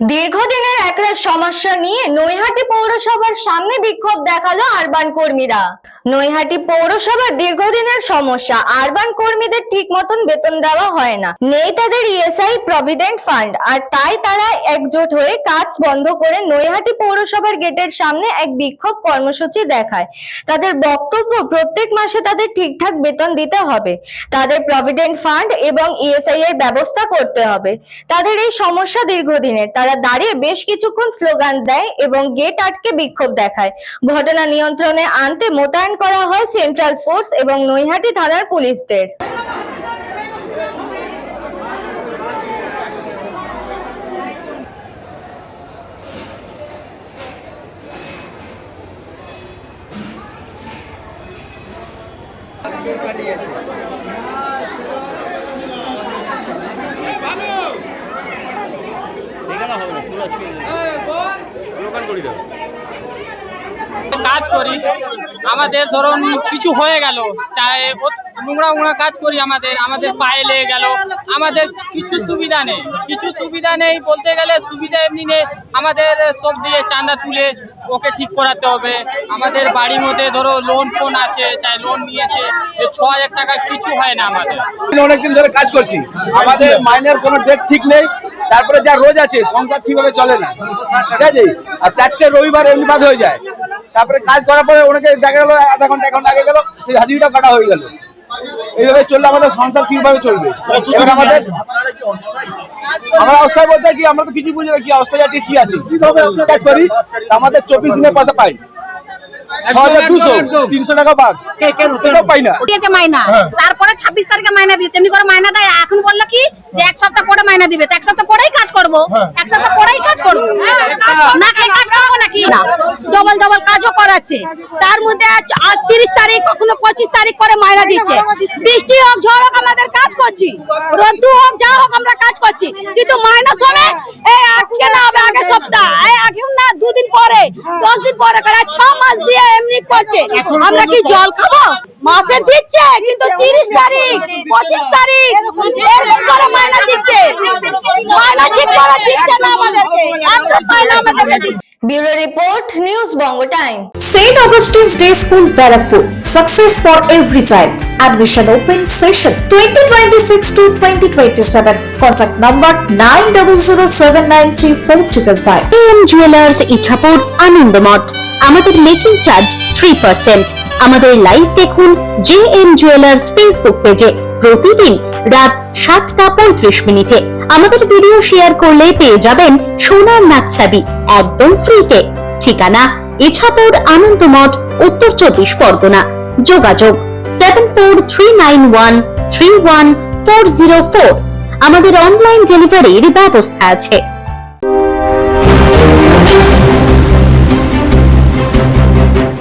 দীর্ঘদিনের একটা সমস্যা নিয়ে নৈহাটি পৌরসভার সামনে বিক্ষোভ দেখালো আরবান কর্মীরা। নৈহাটি পৌরসভার দীর্ঘদিনের সমস্যা, আরবান কর্মীদের ঠিক মতন বেতন দেওয়া হয় না, নেই তাদের ইএসআই প্রভিডেন্ট ফান্ড, আর তাই তারা একজোট হয়ে কাজ বন্ধ করে নৈহাটি পৌরসভার গেটের সামনে এক বিক্ষোভ কর্মসূচি দেখায়। তাদের বক্তব্য, প্রত্যেক মাসে তাদের ঠিকঠাক বেতন দিতে হবে, তাদের প্রভিডেন্ট ফান্ড এবং ইএসআই এর ব্যবস্থা করতে হবে। তাদের এই সমস্যা দীর্ঘদিনের। তারা দাঁড়িয়ে বেশ কিছুক্ষণ স্লোগান দেয় এবং গেট আটকে বিক্ষোভ দেখায়। ঘটনা নিয়ন্ত্রণে আনতে মোতায়েন করা হয় সেন্ট্রাল ফোর্স এবং নৈহাটি থানার পুলিশদের। কাজ করি, আমাদের ধরুন কিছু হয়ে গেল, চাই নোংরা কাজ করি, আমাদের পায়ে লেগে গেল, আমাদের কিছু সুবিধা নেই বলতে গেলে। সুবিধা এমনি নেই, আমাদের সব দিয়ে চাঁদা তুলে ওকে ঠিক করাতে হবে। আমাদের বাড়ির মধ্যে ধরো লোন ফোন আছে, চাই লোন নিয়েছে, ৬,০০০ টাকা কিছু হয় না। আমাদের অনেকদিন ধরে কাজ করছি, আমাদের মাইনের কোনো ডেট ঠিক নেই। তারপরে যা রোজ আছে সংসার ঠিকভাবে চলে না, ঠিক আছে। আর ৪টে রবিবার এমনি বাদ হয়ে যায়। তারপরে কাজ করার পরে ওনাকে দেখা গেল আধা ঘন্টা ১ ঘন্টা আগে গেল, সেই হাজিরিটা কাটা হয়ে গেল। এইভাবে চললে আমাদের সংসার কিভাবে চলবে? এবার আমরা অবস্থায় বলতে কি, আমরা তো কিছু বুঝি না কি অবস্থায় আছি, কি আছে, কিভাবে কাজ করি। আমাদের ২৪ দিনের পয়সা পাই, ৩০০ টাকা বাদ পাই না। তারপরে ২৬ তারিখে মাইনা দিচ্ছে, এমনি করে মাইনা দেয়। এখন বললো কি যে ১ সপ্তাহ পরে মাইনা দিবে, ১ সপ্তাহ পরেই কাজ করবো, ১ সপ্তাহ পরেই কাজ করবো, না খেয়ে কাজ করবো নাকি না। ডবল কাজও করাচ্ছে। তার মধ্যে আজ ৩০ তারিখ, কখনো ২৫ তারিখ করে মাইনা দিচ্ছে। বৃষ্টি হোক, ঝড় হোক, আমাদের কাজ করছি, রোদ্দু হোক, যা হোক, আমরা কাজ করছি, কিন্তু মাইনা শোনে এই আজকে না হবে আগের সপ্তাহ, এখন না ২ দিন পরে, ১০ দিন পরে করে ৬ মাস দিয়ে এমনি করছে। আমরা কি জল খাবো? মাসে দিচ্ছে কিন্তু ৩০ তারিখ, ২৫ তারিখ এরকম করে মাইনা দিচ্ছে। মাইনা ঠিক করে দিচ্ছে না আমাদেরকে, একটা মাইনা আমাদেরকে। Bureau report, news Banga time. St. Augustine's Day School, Barakpur. Success for every child. Admission open session 2026 to 2027. Contact number 9007934555. AM Jewelers, Ichapur, Anandamath. আমাদের মেকিং চার্জ 3%। আমাদের লাইভ দেখুন JM Jewelers ফেসবুক পেজে প্রতিদিন রাত 7:35 আমাদের ভিডিও শেয়ার করলে পেয়ে যাবেন সোনার নাকছাবি একদম ফ্রিতে। ঠিকানা ইছাপুর, আনন্দমঠ, উত্তর 24 পরগনা। যোগাযোগ 7439131404। আমাদের অনলাইন ডেলিভারির ব্যবস্থা আছে।